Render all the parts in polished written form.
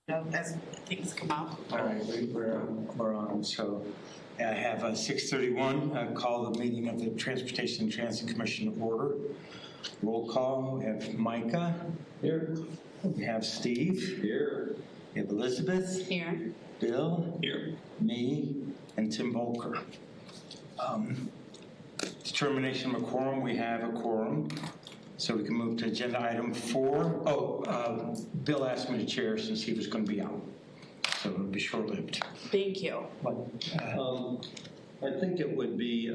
as things come out. All right, we're on. So I have 6:31. I call the meeting of the Transportation and Transit Commission order. Roll call. We have Micah. Here. We have Steve. Here. We have Elizabeth. Here. Bill. Here. Me. And Tim Volker. Determination of a quorum. We have a quorum. So we can move to agenda item 4. Bill asked me to chair since he was going to be out. So it'll be short-lived. Thank you. I think it would be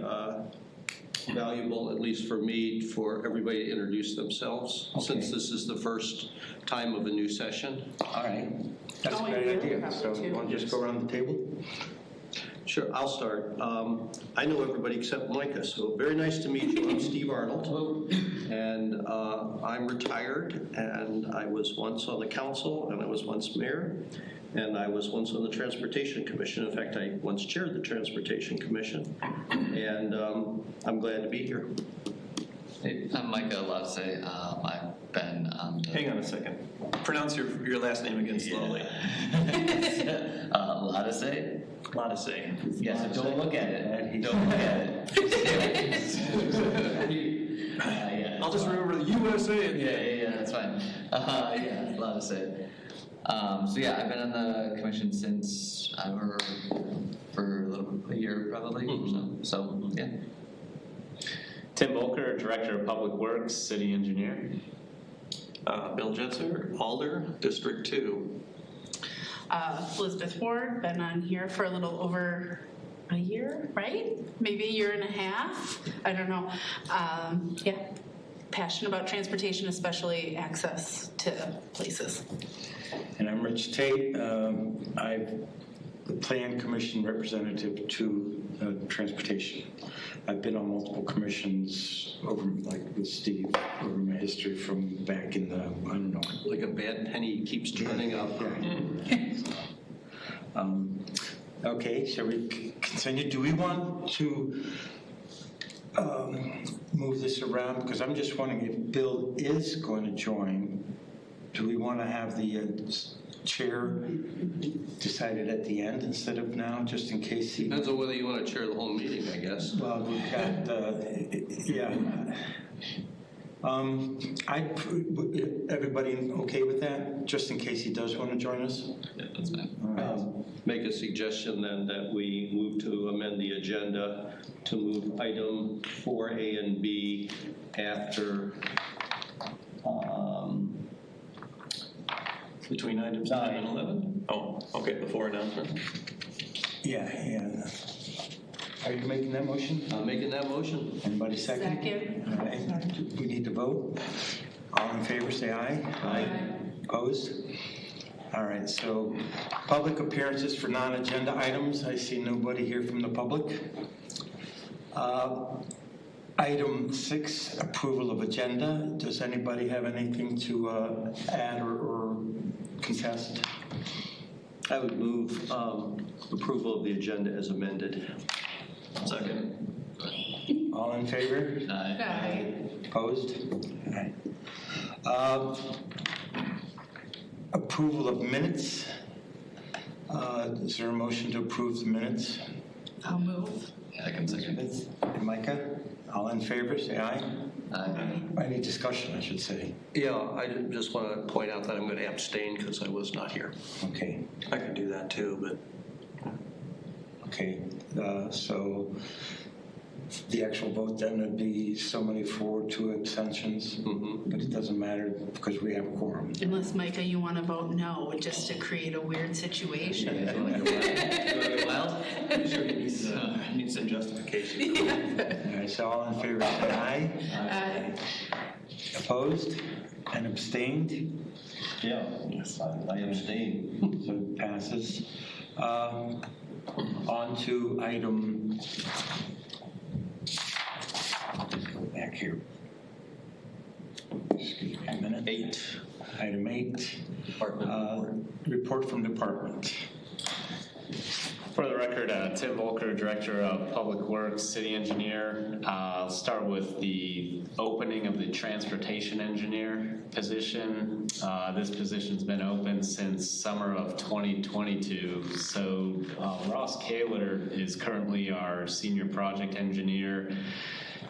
valuable, at least for me, for everybody to introduce themselves, since this is the first time of a new session. All right. That's a Oh, great yeah, idea. probably So too. you want to just go around the table? Sure, I'll start. I know everybody except Micah, so very nice to meet you. I'm Steve Arnold, and I'm retired, and I was once on the council, and I was once mayor, and I was once on the Transportation Commission. In fact, I once chaired the Transportation Commission, and I'm glad to be here. Hey, I'm Micah Lavse. I've been on the... Hang on a second. Pronounce your last name again slowly. Lavse? Latase. Yes, don't look at it. Don't look at it. Yeah. I'll just remember the USA. Yeah, that's fine. Yeah, Lavse. So yeah, I've been on the commission since for a year probably. So yeah. Tim Volker, Director of Public Works, City Engineer. Bill Jetzer, Alder, District 2. Elizabeth Ward, been on here for a little over a year, right? Maybe a year and a half. I don't know. Yeah, passionate about transportation, especially access to places. And I'm Rich Tate. I'm the Plan Commission representative to transportation. I've been on multiple commissions over, like with Steve, over my history from back in the, I don't know. Like a bad penny keeps turning up. Okay, shall we continue? Do we want to move this around? Because I'm just wondering if Bill is going to join, do we want to have the chair decided at the end instead of now, just in case he... Depends on whether you want to chair the whole meeting, I guess. Well, we've got, yeah. Everybody okay with that, just in case he does want to join us? Yeah, that's fine. All right. Make a suggestion then that we move to amend the agenda to move item 4A and B after Between items 9 and 11? Oh, okay, before announcement. Yeah. Are you making that motion? I'm making that motion. Anybody second? Second. All right. We need to vote. All in favor, say aye. Aye. Opposed? All right, so public appearances for non-agenda items. I see nobody here from the public. Item 6, approval of agenda. Does anybody have anything to add or contest? I would move approval of the agenda as amended. Second. All in favor? Aye. Opposed? All right. Approval of minutes. Is there a motion to approve the minutes? I'll move. Yeah, I can second it. And Micah? All in favor, say aye. Aye. Any discussion, I should say. Yeah, I just want to point out that I'm going to abstain because I was not here. Okay. I could do that too, but Okay. So the actual vote then would be so many for, 2 abstentions, but it doesn't matter because we have a quorum. Unless, Micah, you want to vote no, just to create a weird situation. You want to go wild? sure it needs some justification. All right, so all in favor, say aye. Aye. Opposed and abstained? Yeah, yes, I abstain. So it passes. On to item, go back here. Excuse me a minute. 8. Item 8. Department report. Report from department. For the record, record, Tim Volker, Director of Public Works, City Engineer. I'll start with the opening of the Transportation Engineer position. This position's been open since summer of 2022. So Ross Kaler is currently our Senior Project Engineer.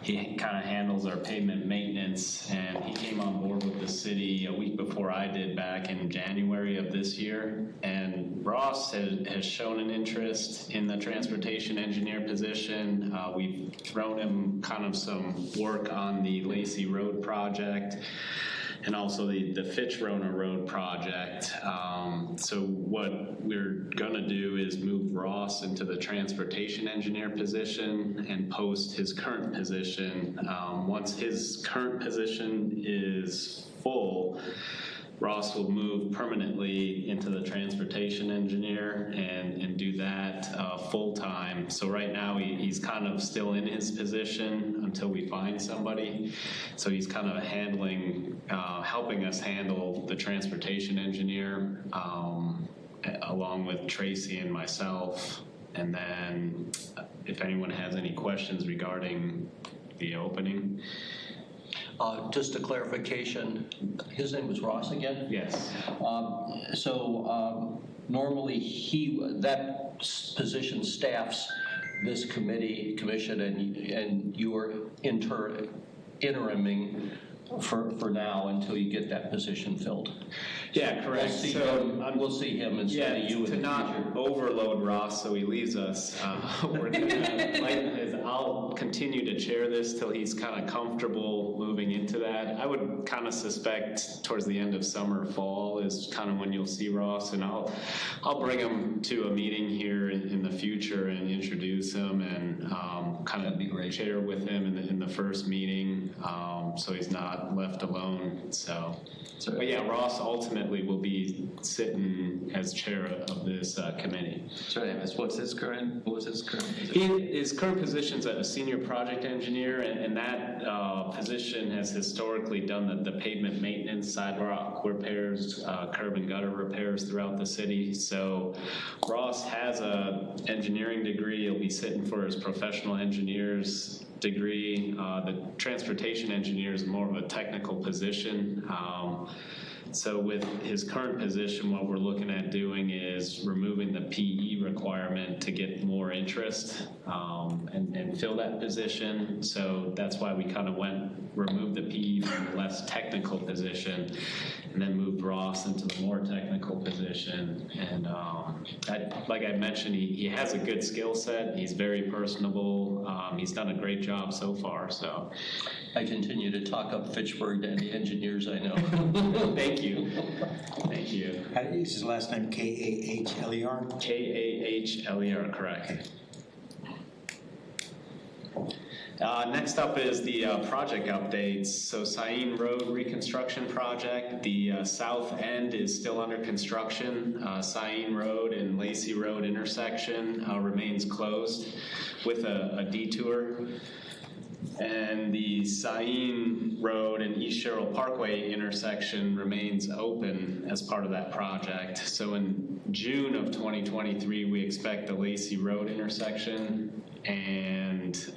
He kind of handles our pavement maintenance, and he came on board with the city a week before I did back in January of this year. And Ross has shown an interest in the transportation engineer position. We've thrown him kind of some work on the Lacey Road project and also the Fitchburg Road project. So what we're gonna do is move Ross into the transportation engineer position and post his current position. Once his current position is full, Ross will move permanently into the transportation engineer and do that full-time. So right now he's kind of still in his position until we find somebody. So he's kind of helping us handle the transportation engineer along with Tracy and myself. And then if anyone has any questions regarding the opening. Just a clarification, his name was Ross again? Yes. So normally that position staffs this commission, and you are interiming for now until you get that position filled. Yeah, correct. We'll see him instead of you in the future. To not overload Ross so he leaves us, we're gonna, I'll continue to chair this till he's kind of comfortable moving into that. I would kind of suspect towards the end of summer, fall is kind of when you'll see Ross, and I'll bring him to a meeting here in the future and introduce him and kind of chair with him in the first meeting, so he's not left alone. But yeah, Ross ultimately will be sitting as chair of this committee. Sorry, I missed. What was his current position? His current position's a senior project engineer, and that position has historically done the pavement maintenance, sidewalk repairs, curb and gutter repairs throughout the city. So Ross has a engineering degree. He'll be sitting for his professional engineer's degree. The transportation engineer is more of a technical position. So with his current position, what we're looking at doing is removing the PE requirement to get more interest and fill that position. So that's why we kind of removed the PE from the less technical position and then moved Ross into the more technical position. And like I mentioned, he has a good skill set. He's very personable. He's done a great job so far. So I continue to talk up Fitchburg and the engineers I know. Thank you. Thank you. How do you use his last name? K-A-H-L-E-R? K-A-H-L-E-R, correct. Next up is the project updates. So Sain Road reconstruction project. The south end is still under construction. Sain Road and Lacey Road intersection remains closed with a detour. And the Sain Road and East Sherrill Parkway intersection remains open as part of that project. So in June of 2023, we expect the Lacey Road intersection and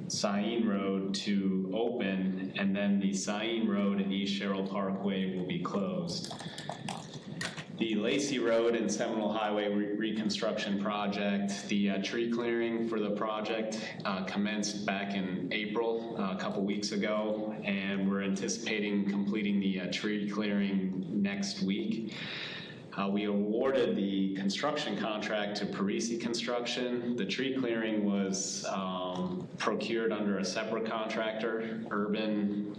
Sain Road to open, and then the Sain Road and East Sherrill Parkway will be closed. The Lacey Road and Seminole Highway reconstruction project, the tree clearing for the project commenced back in April, a couple weeks ago, and we're anticipating completing the tree clearing next week. We awarded the construction contract to Parisi Construction. The tree clearing was procured under a separate contractor. Urban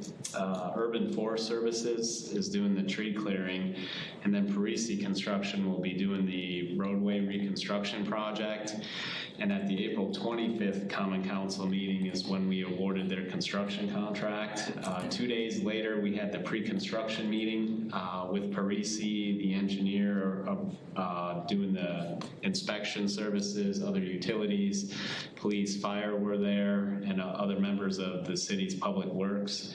Forest Services is doing the tree clearing, and then Parisi Construction will be doing the roadway reconstruction project. And at the April 25th Common Council meeting is when we awarded their construction contract. 2 days later, we had the pre-construction meeting with Parisi, the engineer doing the inspection services, other utilities, police, fire were there, and other members of the city's public works.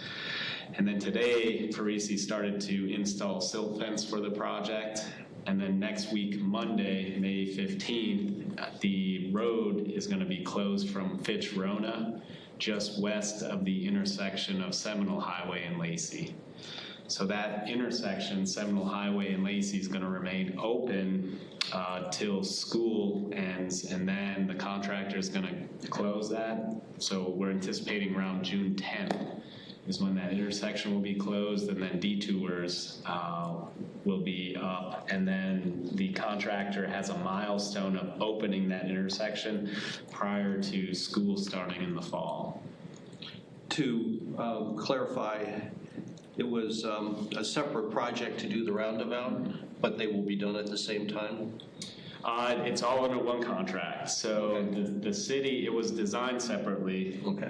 And then today, Parisi started to install silt fence for the project. And then next week, Monday, May 15th, the road is going to be closed from Fitch-Rona, just west of the intersection of Seminole Highway and Lacey. So that intersection, Seminole Highway and Lacey, is going to remain open till school ends, and then the contractor is going to close that. So we're anticipating around June 10th is when that intersection will be closed, and then detours will be up. And then the contractor has a milestone of opening that intersection prior to school starting in the fall. To clarify, it was a separate project to do the roundabout, but they will be done at the same time? It's all under one contract. So the city, it was designed separately. Okay.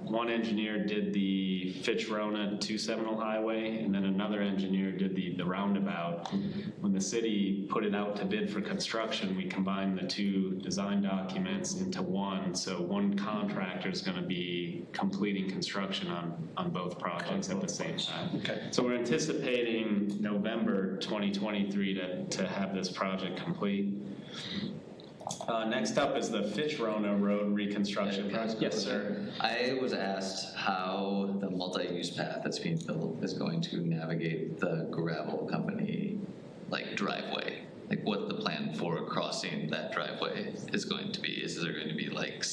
One engineer did the Fitch-Rona to Seminole Highway, and then another engineer did the roundabout. When the city put it out to bid for construction, we combined the two design documents into one. So one contractor is going to be completing construction on both projects at the same time. Okay. So we're anticipating November 2023 to have this project complete. Next up is the Fitch-Rona Road reconstruction project. Yes, sir. I was asked how the multi-use path that's being built is going to navigate the gravel company, like, driveway. Like, what the plan for crossing that driveway is going to be. Is there going to be, like,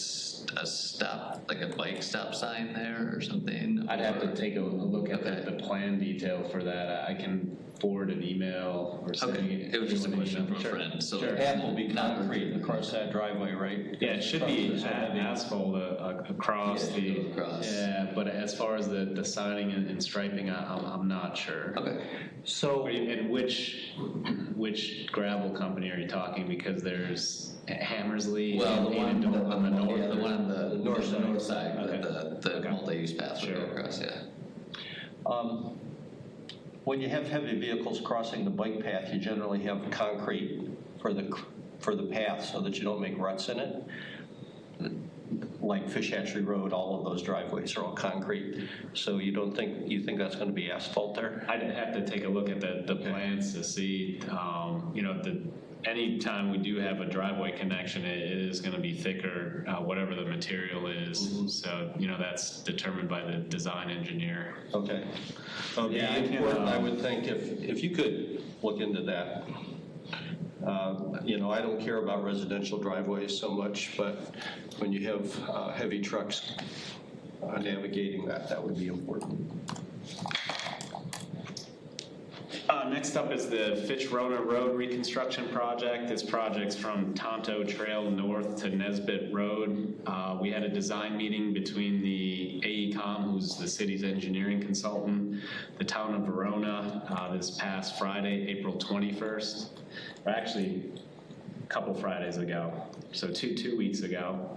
a stop, like a bike stop sign there or something? I'd have to take a look at Okay. the plan detail for that. I can forward an email or something. Okay, it was just a question from a friend, so. Sure. Path will be Not- concrete across that driveway, right? Yeah, it should be asphalt across Yeah, the, it goes across. yeah, but as far as the signing and striping, I'm not sure. Okay. So, And which gravel company are you talking? Because there's Hammersley Well, the and one on the north. yeah, the one on the north side. north side, Okay. the Okay. multi-use path would go Sure. across, yeah. when you have heavy vehicles crossing the bike path, you generally have concrete for the path so that you don't make ruts in it. Like Fish Hatchery Road, all of those driveways are all concrete. So you think that's going to be asphalt there? I'd have to take a look at the plans to see, anytime we do have a driveway connection, it is going to be thicker, whatever the material is. So, that's determined by the design engineer. Okay. It'd be Yeah, I can, important, I would think, if you could look into that. I don't care about residential driveways so much, but when you have heavy trucks navigating that would be important. Next up is the Fitch-Rona Road reconstruction project. This project's from Tonto Trail North to Nesbitt Road. We had a design meeting between the AECom, who's the city's engineering consultant, the town of Verona, this past Friday, April 21st, or actually a couple Fridays ago, so two weeks ago.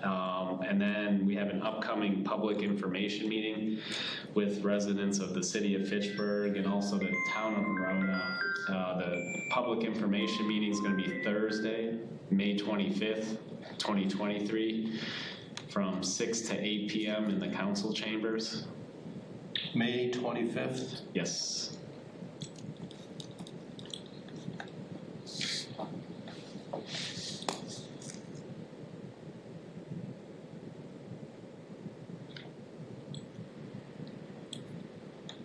And then we have an upcoming public information meeting with residents of the city of Fitchburg and also the town of Verona. The public information meeting is going to be Thursday, May 25th, 2023, from 6 to 8 p.m. in the council chambers. May 25th? Yes.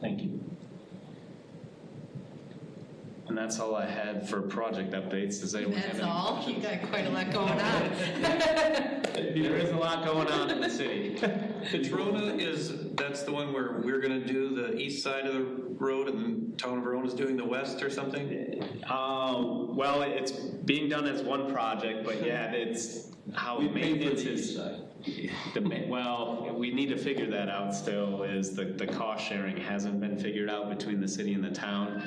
Thank you. And that's all I had for project updates. Does anyone have That's any all? You questions? got quite a lot going on. There is a lot going on in the city. Fitch-Rona that's the one where we're gonna do the east side of the road and the town of Verona's doing the west or something? Well, it's being done as one project, but yeah, it's how maintenance is. Well, we need to figure that out still, is the cost sharing hasn't been figured out between the city and the town.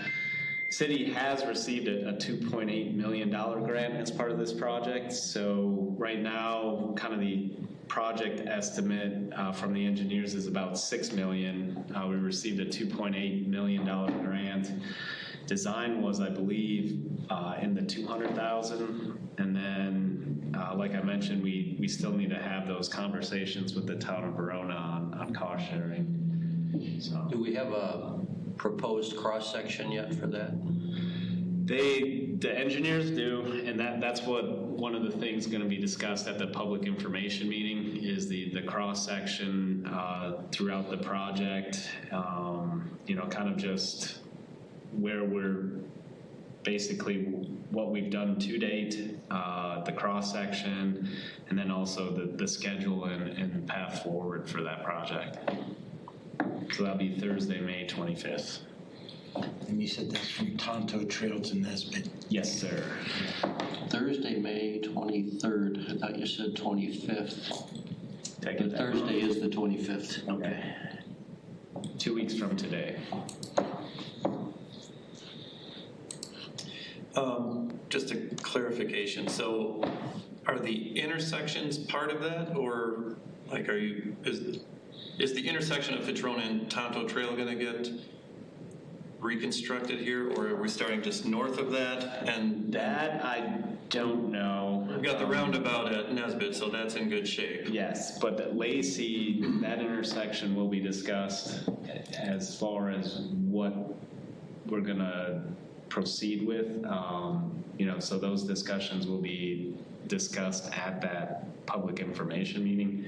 City has received a $2.8 million grant as part of this project. So right now, kind of the project estimate from the engineers is about $6 million. We received a $2.8 million grant. Design was, I believe, in the $200,000. And then, like I mentioned, we still need to have those conversations with the town of Verona on cost sharing. So. Do we have a proposed cross-section yet for that? The engineers do, and that's what, one of the things gonna be discussed at the public information meeting is the cross-section throughout the project. Kind of just where we're, basically what we've done to date, the cross-section, and then also the schedule and path forward for that project. So that'll be Thursday, May 25th. And you said that's from Tonto Trail to Nesbit. Yes, sir. Thursday, May 23rd. I thought you said 25th. Take But it that Thursday is the 25th. Okay. 2 weeks from today. Just a clarification, so are the intersections part of that, or like is the intersection of Fitchburg and Tonto Trail gonna get reconstructed here, or are we starting just north of that? And That I don't know. we've got the roundabout at Nesbit, so that's in good shape. Yes, but at Lacey, that intersection will be discussed as far as what we're gonna proceed with. So those discussions will be discussed at that public information meeting.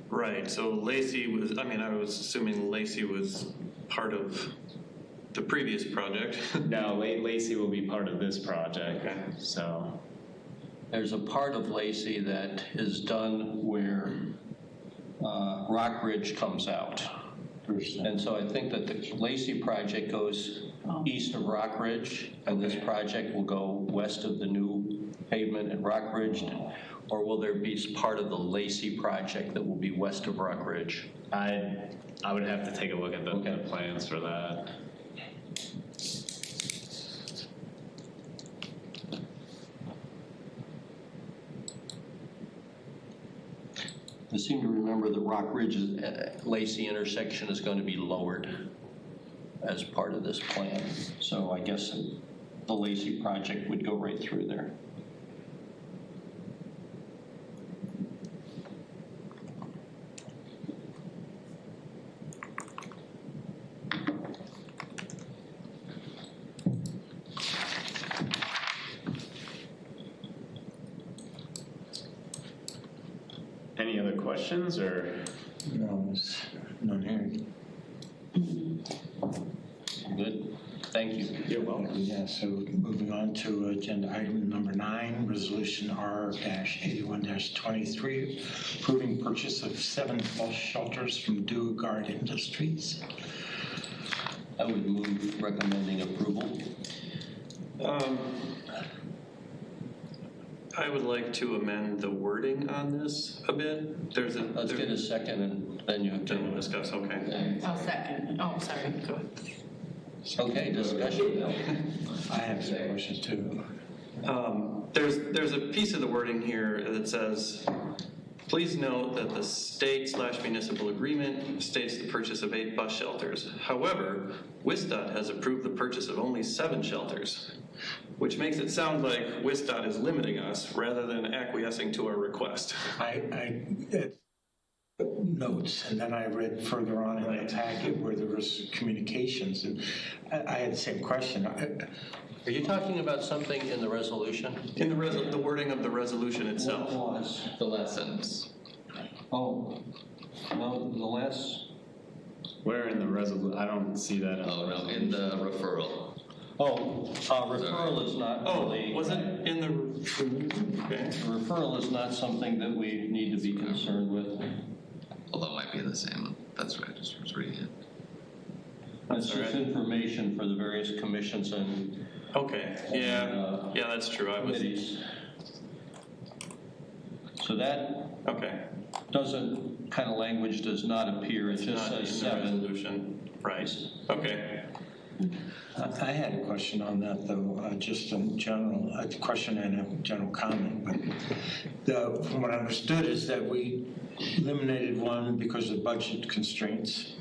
Right, so Lacey was, I was assuming Lacey was part of the previous project. No, Lacey will be part of this project, Okay. so. There's a part of Lacey that is done where Rock Ridge comes out. And so I think that the Lacey project goes east of Rock Ridge, and this project will go west of the new pavement at Rock Ridge? Or will there be part of the Lacey project that will be west of Rock Ridge? I would have to take a look at the Okay. plans for that. I seem to remember the Rock Ridge Lacey intersection is going to be lowered as part of this plan. So I guess the Lacey project would go right through there. Any other questions or? No, there's none here. Good, thank you. You're welcome. Yeah, so moving on to agenda item number 9, resolution R-81-23, approving purchase of 7 false shelters from Guard Industries. I would move recommending approval. I would like to amend the wording on this a bit. Let's get a second and then you Then can we'll discuss, okay. I'll second. Oh, sorry, go ahead. Okay, discussion. I have some questions too. There's a piece of the wording here that says, please note that the state/municipal agreement states the purchase of 8 bus shelters. However, WISDOT has approved the purchase of only 7 shelters, which makes it sound like WISDOT is limiting us rather than acquiescing to our request. I notes, and then I read further on in the packet where there was communications, and I had the same question. Are you talking about something in the resolution? In the wording of the resolution itself. The last sentence. Oh, no, the last. Where in the resolution? I don't see that. Oh, no, in the referral. Oh, referral is not Oh, really. was it in the, okay. Referral is not something that we need to be concerned with. Although it might be the same. That's what I just was reading it. It's just information for the various commissions and Okay, yeah, that's true, I was, committees. So that okay. kind of language does not appear, it just Not in says the 7. resolution, right, okay. I had a question on that though, just in general, a question and a general comment, but from what I understood is that we eliminated one because of budget constraints.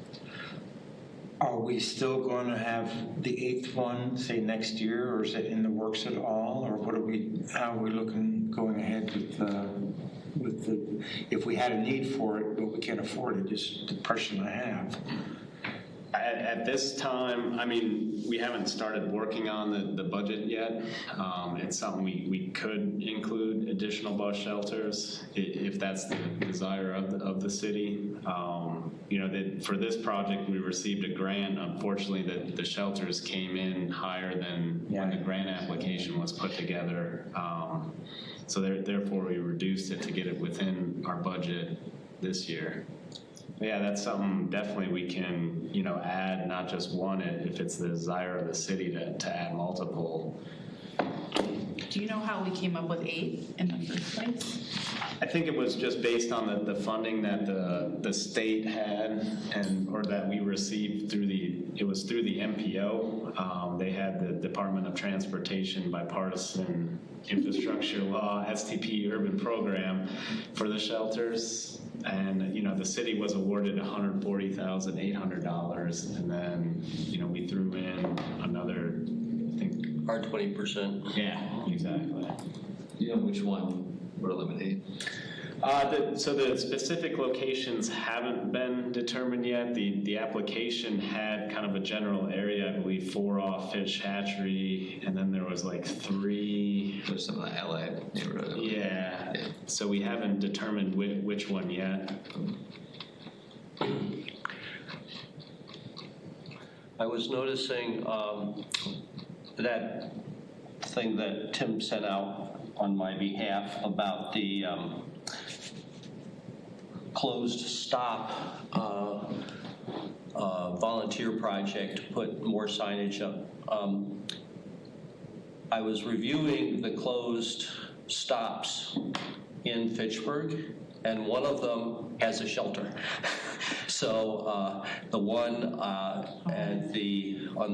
Are we still going to have the 8th one, say next year, or is it in the works at all, or how are we looking going ahead with the, if we had a need for it, but we can't afford it, is the question I have. At this time, I mean, we haven't started working on the budget yet. It's something we could include additional bus shelters if that's the desire of the city. You know, for this project, we received a grant. Unfortunately, the shelters came in higher than when the grant application was put together. So therefore, we reduced it to get it within our budget this year. Yeah, that's something definitely we can, you know, add, not just one, if it's the desire of the city to add multiple. Do you know how we came up with 8 in the first place? I think it was just based on the funding that the state had or that we received through it was through the MPO. They had the Department of Transportation Bipartisan Infrastructure Law, STP urban program for the shelters. And, you know, the city was awarded $140,800. And then, you know, we threw in another, I think. Our 20%. Yeah, exactly. You know which one would eliminate? So the specific locations haven't been determined yet. The application had kind of a general area, I believe 4 off Fish Hatchery, and then there was like 3. There's some of the allied neighborhood. Yeah. So we haven't determined which one yet. I was noticing that thing that Tim sent out on my behalf about the closed stop volunteer project to put more signage up. I was reviewing the closed stops in Fitchburg, and one of them has a shelter. So the one on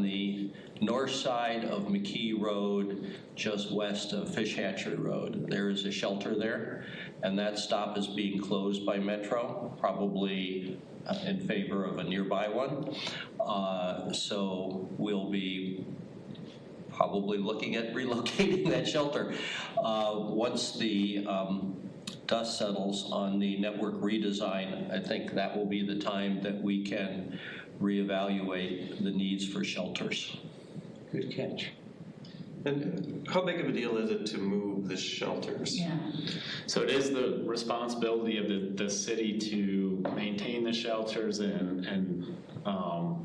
the north side of McKee Road, just west of Fish Hatchery Road, there is a shelter there, and that stop is being closed by Metro, probably in favor of a nearby one. So we'll be probably looking at relocating that shelter. Once the dust settles on the network redesign, I think that will be the time that we can reevaluate the needs for shelters. Good catch. And how big of a deal is it to move the shelters? Yeah. So it is the responsibility of the city to maintain the shelters and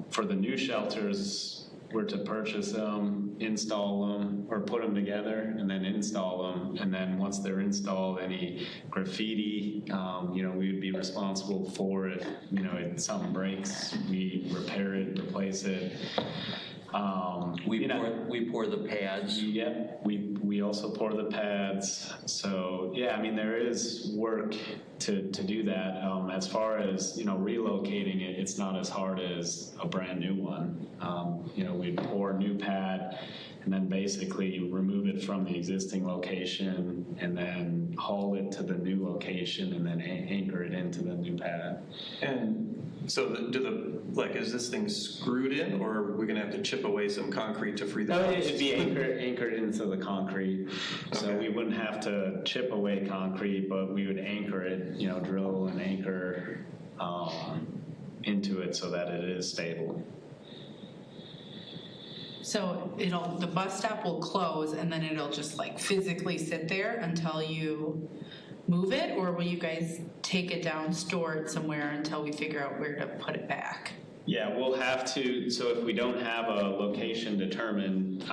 for the new shelters, we're to purchase them, install them, or put them together and then install them. And then once they're installed, any graffiti, you know, we would be responsible for it. You know, if something breaks, we repair it, replace it. We pour the pads. Yep, we also pour the pads. So yeah, I mean there is work to do that. As far as, you know, relocating it, it's not as hard as a brand new one. You know, we pour a new pad and then basically remove it from the existing location and then haul it to the new location and then anchor it into the new pad. And so is this thing screwed in, or are we gonna have to chip away some concrete to free the No, house? it'd be anchored into the concrete. So Okay. we wouldn't have to chip away concrete, but we would anchor it, you know, drill an anchor into it so that it is stable. So the bus stop will close and then it'll just like physically sit there until you move it, or will you guys take it down, store it somewhere until we figure out where to put it back? Yeah, we'll have to, so if we don't have a location determined,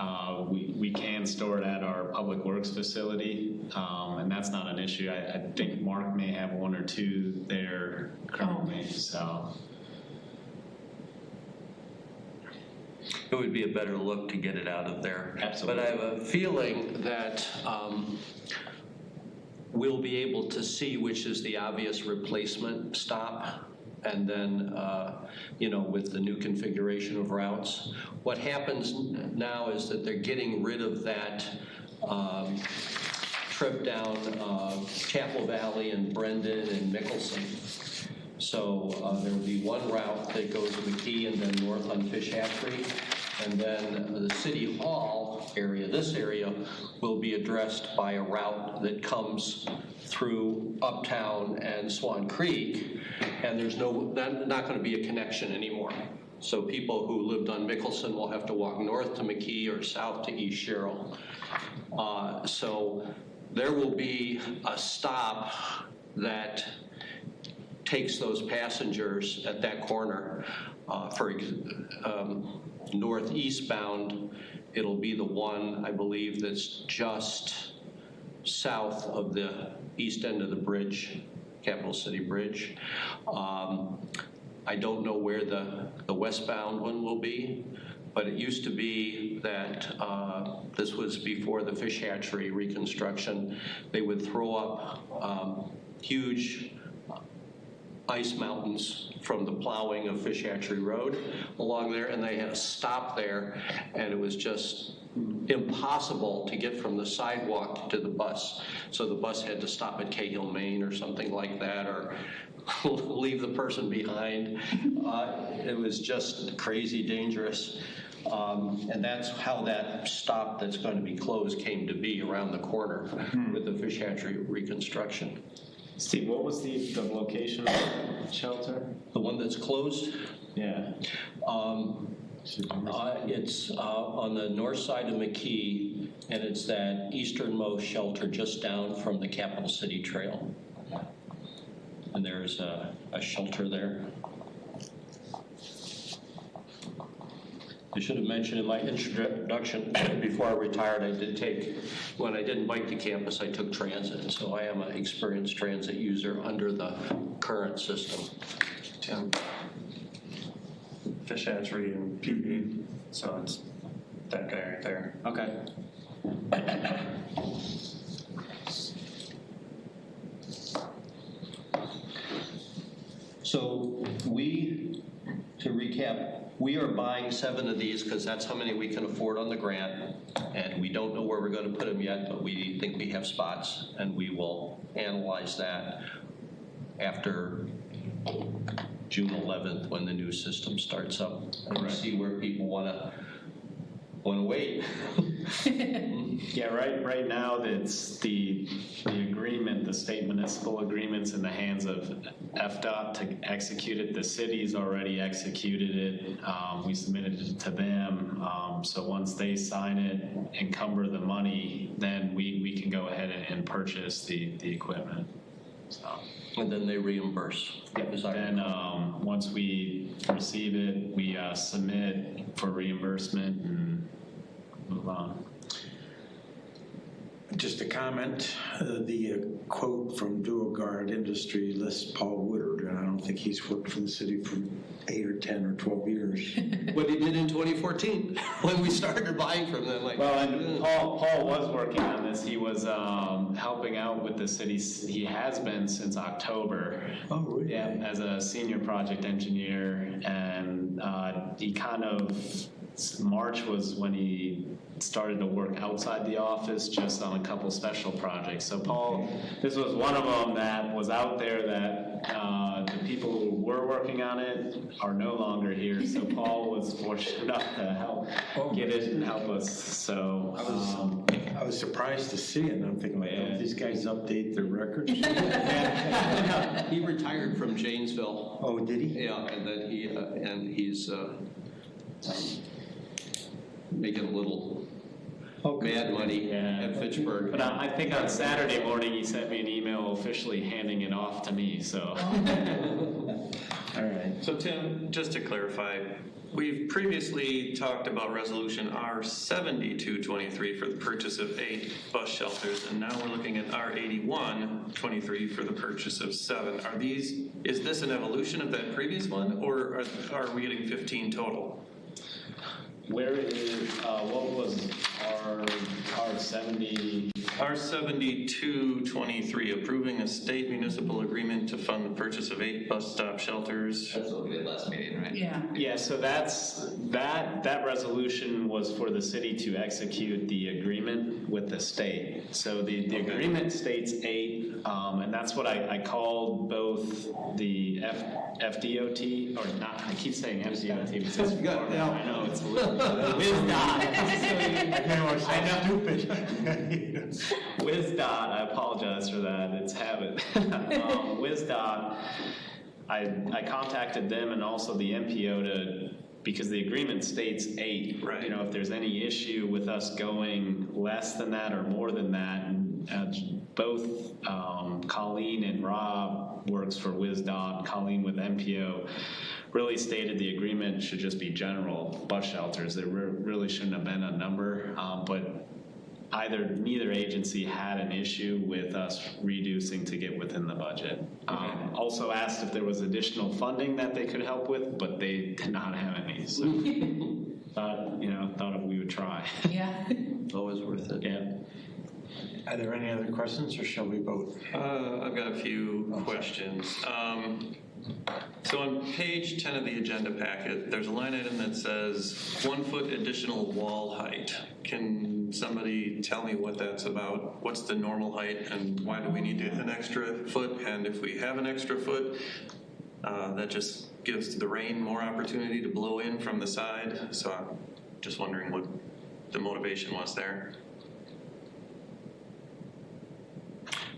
we can store it at our Public Works facility, and that's not an issue. I think Mark may have 1 or 2 there currently, so. It would be a better look to get it out of there. Absolutely. But I have a feeling that we'll be able to see which is the obvious replacement stop. And then, you know, with the new configuration of routes, what happens now is that they're getting rid of that trip down Chapel Valley and Brendan and Mickelson. So there will be one route that goes to McKee and then north on Fish Hatchery. And then the City Hall area, this area, will be addressed by a route that comes through Uptown and Swan Creek. And there's not going to be a connection anymore. So people who lived on Mickelson will have to walk north to McKee or south to East Sherrill. So there will be a stop that takes those passengers at that corner. For northeast bound, it'll be the one, I believe, that's just south of the east end of the bridge, Capital City Bridge. I don't know where the westbound one will be, but it used to be that this was before the fish hatchery reconstruction. They would throw up huge ice mountains from the plowing of Fish Hatchery Road along there, and they had to stop there, and it was just impossible to get from the sidewalk to the bus. So the bus had to stop at Cahill, Maine or something like that, or leave the person behind. It was just crazy dangerous. And that's how that stop that's going to be closed came to be, around the corner with the Fish Hatchery reconstruction. Steve, what was the location of the shelter? The one that's closed? Yeah. It's on the north side of McKee, and it's that easternmost shelter just down from the Capital City Trail. And there's a shelter there. I should have mentioned in my introduction, before I retired, when I didn't bike to campus, I took transit. So I am an experienced transit user under the current system. Tim. Fish hatchery and PB, so it's that guy right there. Okay. So to recap, we are buying 7 of these because that's how many we can afford on the grant. And we don't know where we're going to put them yet, but we think we have spots, and we will analyze that after June 11th when the new system starts up, and see where people want to wait. Yeah, right now, it's the agreement, the state municipal agreement's in the hands of FDOT to execute it. The city's already executed it. We submitted it to them. So once they sign it, encumber the money, then we can go ahead and purchase the equipment. So. And then they reimburse. Then once we receive it, we submit for reimbursement and move on. Just a comment, the quote from Dual Guard Industry lists Paul Woodard, and I don't think he's worked for the city for 8 or 10 or 12 years. What he did in 2014 when we started buying from them. Well, and Paul was working on this. He was helping out with the city. He has been since October. Oh, really? Yeah, as a senior project engineer, and he kind of, March was when he started to work outside the office just on a couple special projects. So Paul, this was one of them that was out there that the people who were working on it are no longer here. So Paul was fortunate enough to help get it and help us. So I was surprised to see it, and I'm thinking, oh, these guys update their records? He retired from Janesville. Oh, did he? Yeah, and then he's making a little mad money at Fitchburg. But I think on Saturday morning he sent me an email officially handing it off to me. So. All right. So Tim, just to clarify, we've previously talked about resolution R7223 for the purchase of 8 bus shelters, and now we're looking at R8123 for the purchase of 7. Is this an evolution of that previous one, or are we getting 15 total? Where is, what was R70? R7223, approving a state municipal agreement to fund the purchase of 8 bus stop shelters. That's what we did last meeting, right? Yeah. Yeah, so that resolution was for the city to execute the agreement with the state. So the agreement states 8, and that's what I called both the FDOT, or not, I keep saying FDOT because it's Florida. I know, it's WisDOT. WisDOT, I apologize for that, it's habit. WisDOT, I contacted them and also the MPO because the agreement states 8. Right. You know, if there's any issue with us going less than that or more than that, and both Colleen and Rob works for WisDOT, Colleen with MPO, really stated the agreement should just be general bus shelters. There really shouldn't have been a number, but neither agency had an issue with us reducing to get within the budget. Also asked if there was additional funding that they could help with, but they did not have any. So thought we would try. Yeah. Always worth it. Yeah. Are there any other questions, or shall we vote? I've got a few questions. So on page 10 of the agenda packet, there's a line item that says 1 foot additional wall height. Can somebody tell me what that's about? What's the normal height, and why do we need an extra foot? And if we have an extra foot, that just gives the rain more opportunity to blow in from the side. So I'm just wondering what the motivation was there.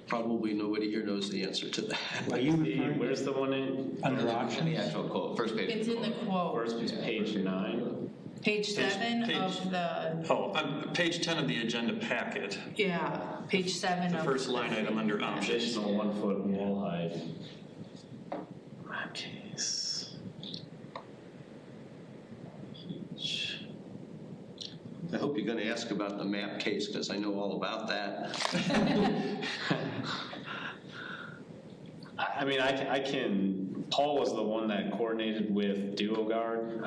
Probably nobody here knows the answer to that. Are you referring Where's the one in? under In options? the actual quote, first page. It's in the quote, First is page 9. page 7 page- of the, Oh, on page 10 of the agenda packet, yeah, page 7 the of. first line item under options. Additional 1 foot wall height. Map case. I hope you're going to ask about the map case, because I know all about that. I mean, I can, Paul was the one that coordinated with DuoGuard.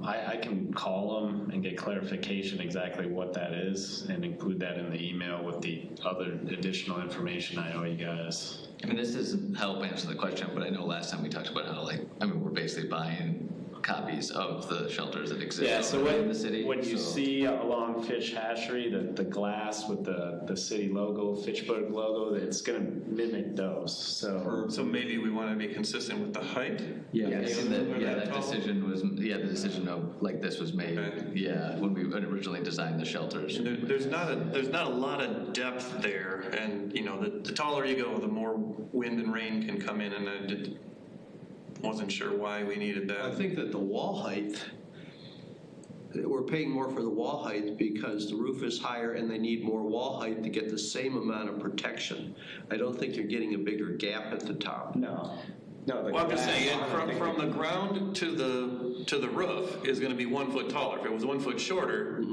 I can call him and get clarification exactly what that is and include that in the email with the other additional information I owe you guys. I mean, this doesn't help answer the question, but I know last time we talked about how, we're basically buying copies of the shelters that exist Yeah, so in the city. when you so- see along Fitch Hatchery, the glass with the city logo, Fitchburg logo, it's going to mimic those. So maybe we want to be consistent with the height? Yes, and Were that that tall? decision was, the decision of, this was made, Okay. when we originally designed the shelters. There's not a lot of depth there, and the taller you go, the more wind and rain can come in, and I wasn't sure why we needed I that. think that the wall height, we're paying more for the wall height because the roof is higher and they need more wall height to get the same amount of protection. I don't think you're getting a bigger gap at the top. No. Well, I'm just saying, from the ground to the roof is going to be 1 foot taller. If it was 1 foot shorter,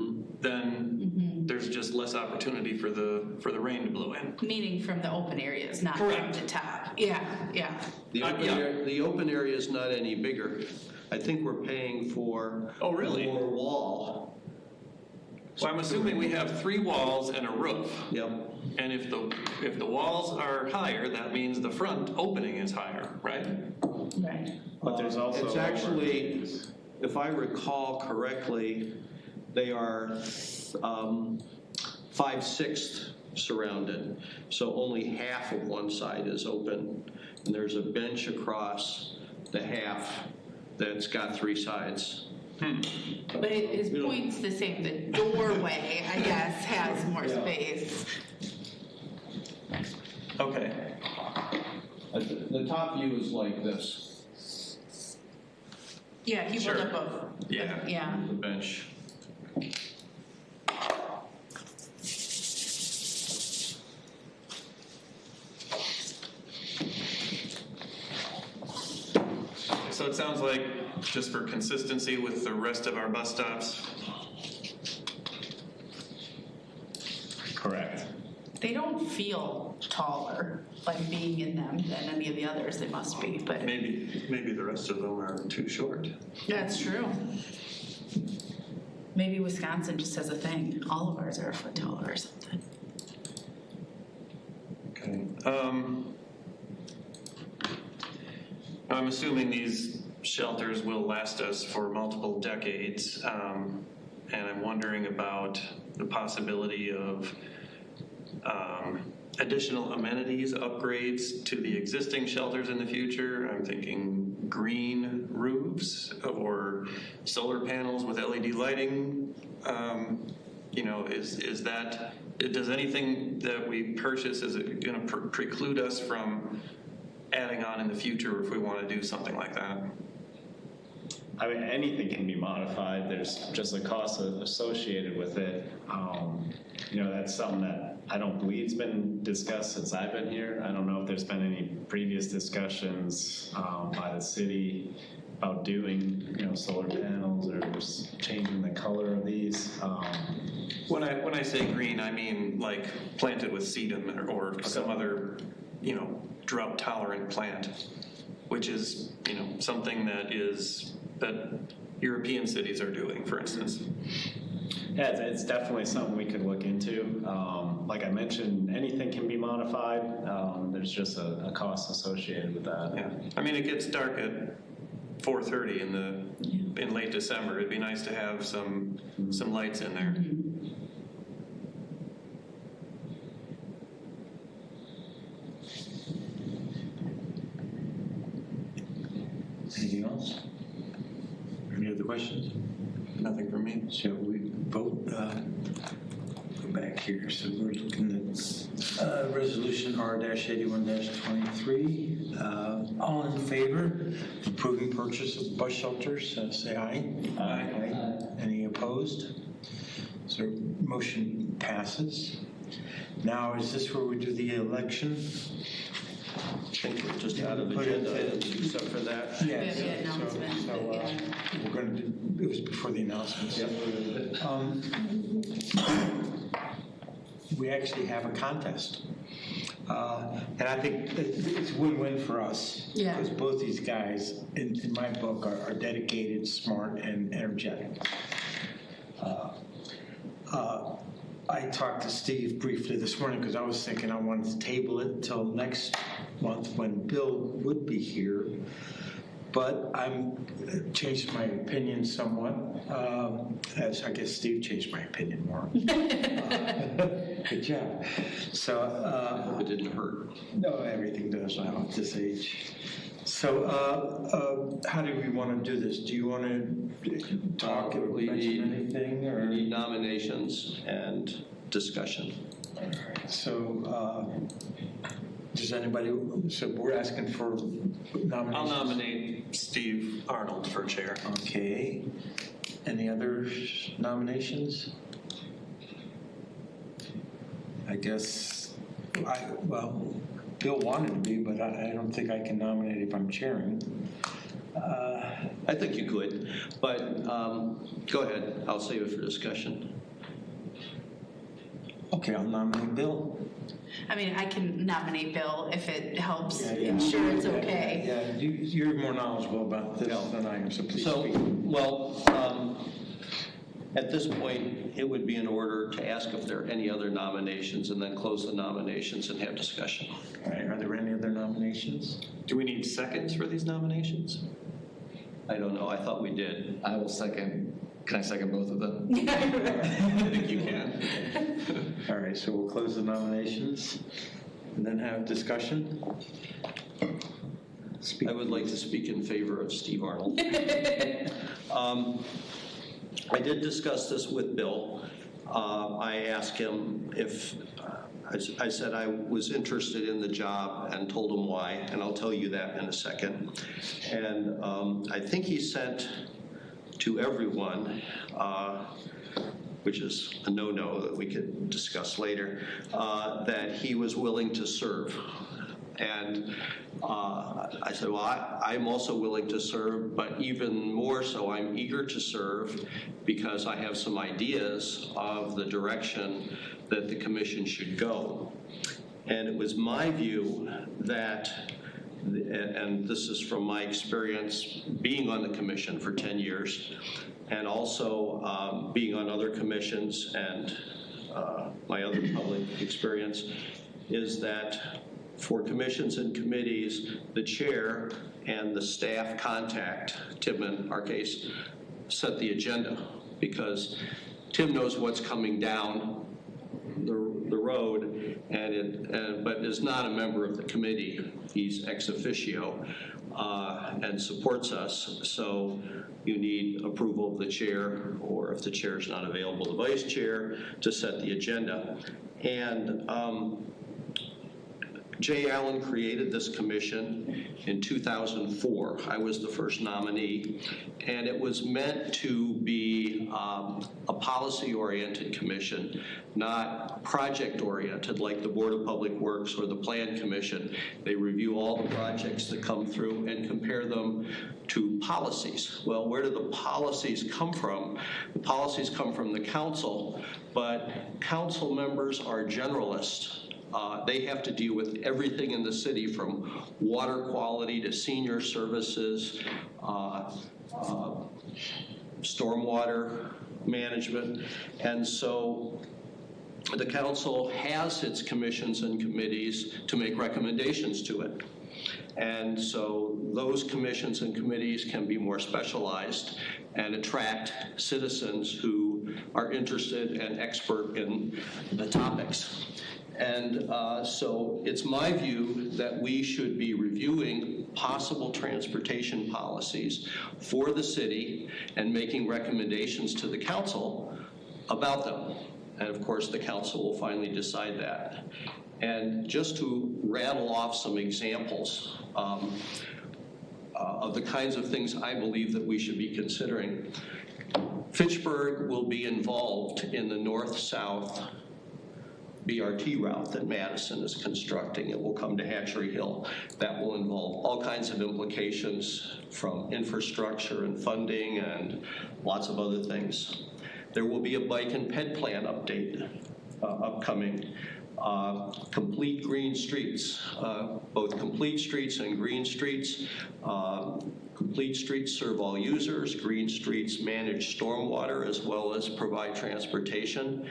then there's just less opportunity for the rain to blow in. Meaning from the open areas, not from Correct. the top. Yeah. The open area is not any bigger. I think we're paying for Oh, really? more wall. So I'm assuming we have 3 walls and a roof. Yep. And if the walls are higher, that means the front opening is higher, right? Right. But there's also. It's actually, if I recall correctly, they are 5/6 surrounded. So only half of one side is open. And there's a bench across the half that's got 3 sides. But his point's the same, the doorway, I guess, has more space. Okay. The top view is like this, Yeah, he Sure. pulled up a. Yeah. Yeah. the bench. So it sounds like, just for consistency with the rest of our bus stops, Correct. They don't feel taller, like being in them, than any of the others, they must be, but maybe the rest of them are too short. that's true. Maybe Wisconsin just has a thing, all of ours are a foot taller or something. Okay. I'm assuming these shelters will last us for multiple decades, and I'm wondering about the possibility of additional amenities, upgrades to the existing shelters in the future. I'm thinking green roofs or solar panels with LED lighting. Is that, does anything that we purchase, is it going to preclude us from adding on in the future if we want to do something like that? I mean, anything can be modified. There's just a cost associated with it. You know, that's something that I don't believe's been discussed since I've been here. I don't know if there's been any previous discussions by the city about doing, you know, solar panels or just changing the color of these. When I say green, I mean like planted with sedum or some other, you know, drought tolerant plant, which is, you know, something that European cities are doing, for instance. Yeah, it's definitely something we could look into. Like I mentioned, anything can be modified. There's just a cost associated with that. Yeah, I mean, it gets dark at 4:30 in late December. It'd be nice to have some lights in there. Anything else? Any other questions? Nothing from me. Shall we vote? Go back here. So we're looking at Resolution R-81-23. All in favor of approving purchase of bus shelters, say aye. Aye. Any opposed? So motion passes. Now, is this where we do the election? I think we're just out of agenda items except for that. Yes. We have the announcement, yeah. We're going to do, it was before the announcements. We actually have a contest. And I think it's win-win for us. Yeah. Because both these guys, in my book, are dedicated, smart, and energetic. I talked to Steve briefly this morning because I was thinking I wanted to table it till next month when Bill would be here. But I'm changed my opinion somewhat, as I guess Steve changed my opinion more. Good job. So It didn't hurt. no, everything does now at this age. So how do we want to do this? Do you want to talk or We mention anything? We Or? need nominations and discussion. So does anybody, so we're asking for nominations? I'll nominate Steve Arnold for chair. Okay. Any other nominations? I guess, well, Bill wanted to be, but I don't think I can nominate if I'm chairing. I think you could, but go ahead. I'll save it for discussion. Okay, I'll nominate Bill. I mean, I can nominate Bill if it helps Yeah. ensure it's okay. Yeah, you're more knowledgeable about this than I am, so please So, speak. well, at this point, it would be in order to ask if there are any other nominations and then close the nominations and have discussion. All right, are there any other nominations? Do we need seconds for these nominations? I don't know. I thought we did. I will second. Can I second both of them? I think you can. All right, so we'll close the nominations and then have discussion. Speak. I would like to speak in favor of Steve Arnold. I did discuss this with Bill. I asked him if, I said I was interested in the job and told him why, and I'll tell you that in a second. And I think he sent to everyone, which is a no-no that we could discuss later, that he was willing to serve. And I said, well, I'm also willing to serve, but even more so, I'm eager to serve because I have some ideas of the direction that the commission should go. And it was my view that, and this is from my experience being on the commission for 10 years, and also being on other commissions and my other public experience, is that for commissions and committees, the chair and the staff contact, Tim in our case, set the agenda, because Tim knows what's coming down the road, but is not a member of the committee. He's ex officio and supports us. So you need approval of the chair, or if the chair is not available, the vice chair, to set the agenda. And Jay Allen created this commission in 2004. I was the first nominee, and it was meant to be a policy-oriented commission, not project-oriented like the Board of Public Works or the Plan Commission. They review all the projects that come through and compare them to policies. Well, where do the policies come from? The policies come from the council, but council members are generalists. They have to deal with everything in the city, from water quality to senior services, stormwater management. And so the council has its commissions and committees to make recommendations to it. And so those commissions and committees can be more specialized and attract citizens who are interested and expert in the topics. And so it's my view that we should be reviewing possible transportation policies for the city and making recommendations to the council about them. And of course, the council will finally decide that. And just to rattle off some examples of the kinds of things I believe that we should be considering. Fitchburg will be involved in the north-south BRT route that Madison is constructing. It will come to Hatchery Hill. That will involve all kinds of implications, from infrastructure and funding and lots of other things. There will be a bike and ped plan update upcoming. Complete green streets, both complete streets and green streets. Complete streets serve all users. Green streets manage stormwater as well as provide transportation.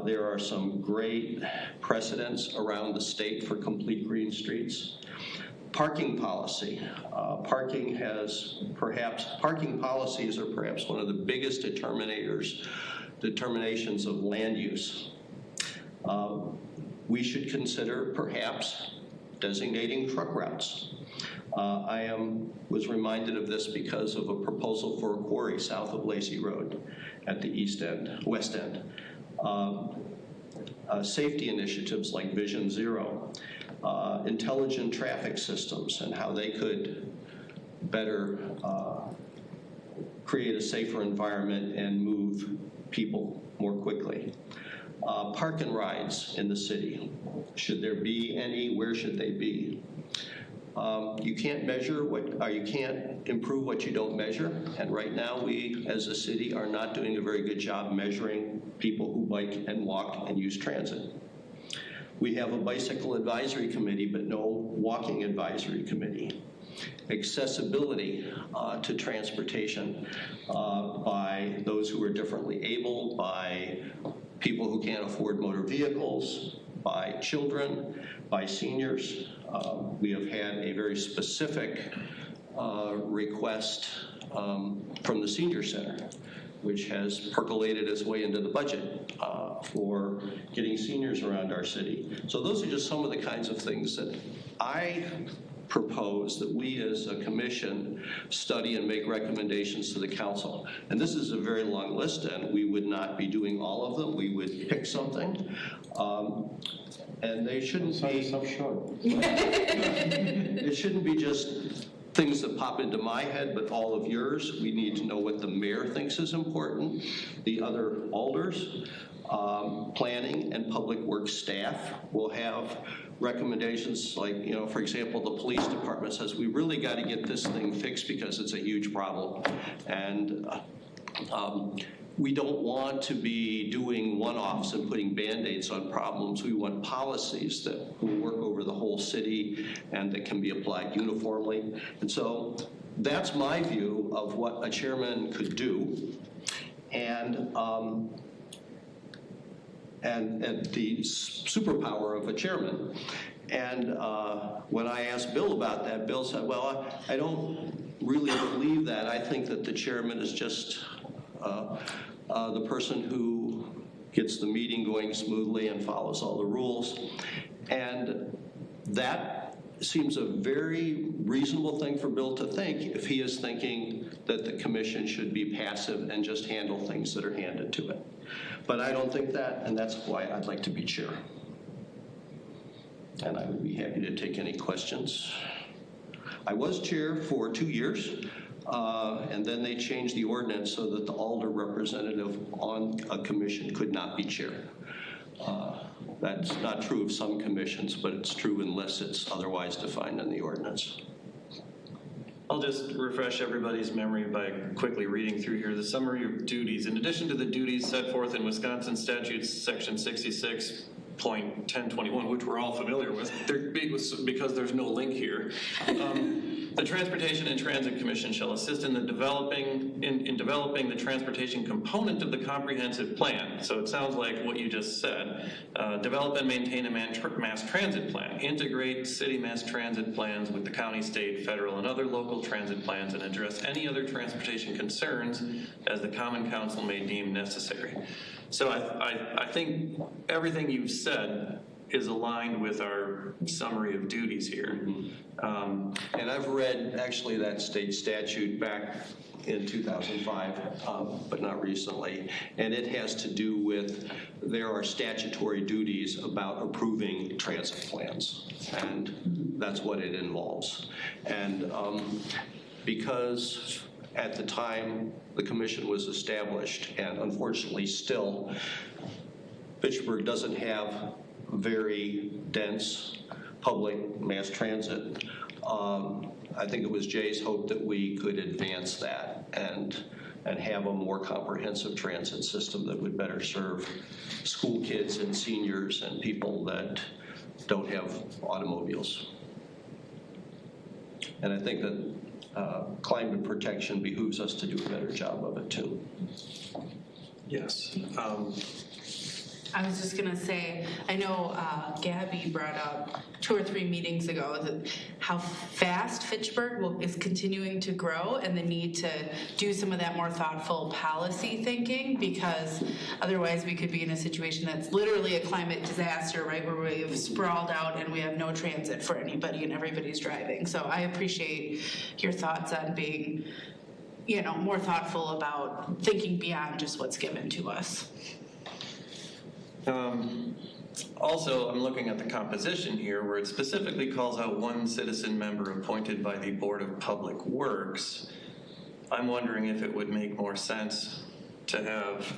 There are some great precedents around the state for complete green streets. Parking policy. Parking policies are perhaps one of the biggest determinations of land use. We should consider perhaps designating truck routes. I was reminded of this because of a proposal for a quarry south of Lacey Road at the west end. Safety initiatives like Vision Zero, intelligent traffic systems and how they could better create a safer environment and move people more quickly. Park and rides in the city. Should there be any? Where should they be? You can't you can't improve what you don't measure. And right now we, as a city, are not doing a very good job measuring people who bike and walk and use transit. We have a bicycle advisory committee, but no walking advisory committee. Accessibility to transportation by those who are differently able, by people who can't afford motor vehicles, by children, by seniors. We have had a very specific request from the Senior Center, which has percolated its way into the budget for getting seniors around our city. So those are just some of the kinds of things that I propose that we as a commission study and make recommendations to the council. And this is a very long list, and we would not be doing all of them. We would pick something. And they shouldn't be so short. It shouldn't be just things that pop into my head, but all of yours. We need to know what the mayor thinks is important, the other alders, planning and public works staff will have recommendations like, for example, the police department says, we really got to get this thing fixed because it's a huge problem. And we don't want to be doing one-offs and putting Band-Aids on problems. We want policies that will work over the whole city and that can be applied uniformly. And so that's my view of what a chairman could do. And the superpower of a chairman. And when I asked Bill about that, Bill said, well, I don't really believe that. I think that the chairman is just the person who gets the meeting going smoothly and follows all the rules. And that seems a very reasonable thing for Bill to think if he is thinking that the commission should be passive and just handle things that are handed to it. But I don't think that, and that's why I'd like to be chair. and I would be happy to take any questions. I was chair for 2 years, and then they changed the ordinance so that the alder representative on a commission could not be chair. That's not true of some commissions, but it's true unless it's otherwise defined in the ordinance. I'll just refresh everybody's memory by quickly reading through here the summary of duties. In addition to the duties set forth in Wisconsin statutes section 66.1021, which we're all familiar with because there's no link here, the Transportation and Transit Commission shall assist in developing the transportation component of the comprehensive plan. So it sounds like what you just said. Develop and maintain a mass transit plan. Integrate city mass transit plans with the county, state, federal, and other local transit plans, and address any other transportation concerns as the Common Council may deem necessary. So I think everything you've said is aligned with our summary of duties here. And I've read actually that state statute back in 2005, but not recently, and it has to do with there are statutory duties about approving transit plans, and that's what it involves. And because at the time the commission was established, and unfortunately still, Fitchburg doesn't have very dense public mass transit. I think it was Jay's hope that we could advance that and have a more comprehensive transit system that would better serve school kids and seniors and people that don't have automobiles. And I think that climate protection behooves us to do a better job of it too. Yes. I was just gonna say, I know Gabby brought up 2 or 3 meetings ago that how fast Fitchburg is continuing to grow and the need to do some of that more thoughtful policy thinking, because otherwise we could be in a situation that's literally a climate disaster, right, where we've sprawled out and we have no transit for anybody and everybody's driving. So I appreciate your thoughts on being, more thoughtful about thinking beyond just what's given to us. Also, I'm looking at the composition here where it specifically calls out 1 citizen member appointed by the Board of Public Works. I'm wondering if it would make more sense to have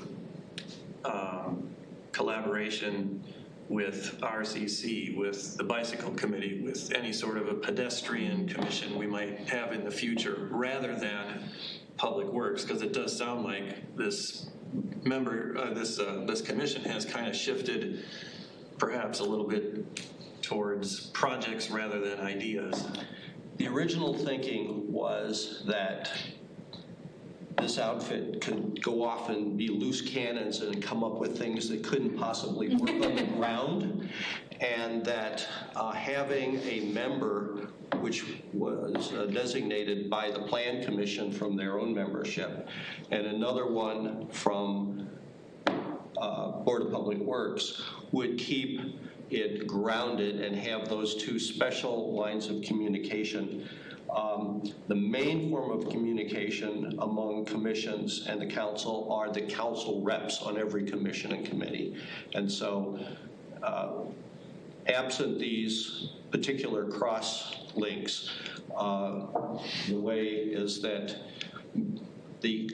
collaboration with RCC, with the Bicycle Committee, with any sort of a pedestrian commission we might have in the future, rather than Public Works, because it does sound like this this commission has kind of shifted perhaps a little bit towards projects rather than ideas. The original thinking was that this outfit could go off and be loose cannons and come up with things that couldn't possibly work on the ground, and that having a member which was designated by the Plan Commission from their own membership, and another one from Board of Public Works would keep it grounded and have those 2 special lines of communication. The main form of communication among commissions and the council are the council reps on every commission and committee. And so absent these particular cross links, the way is that the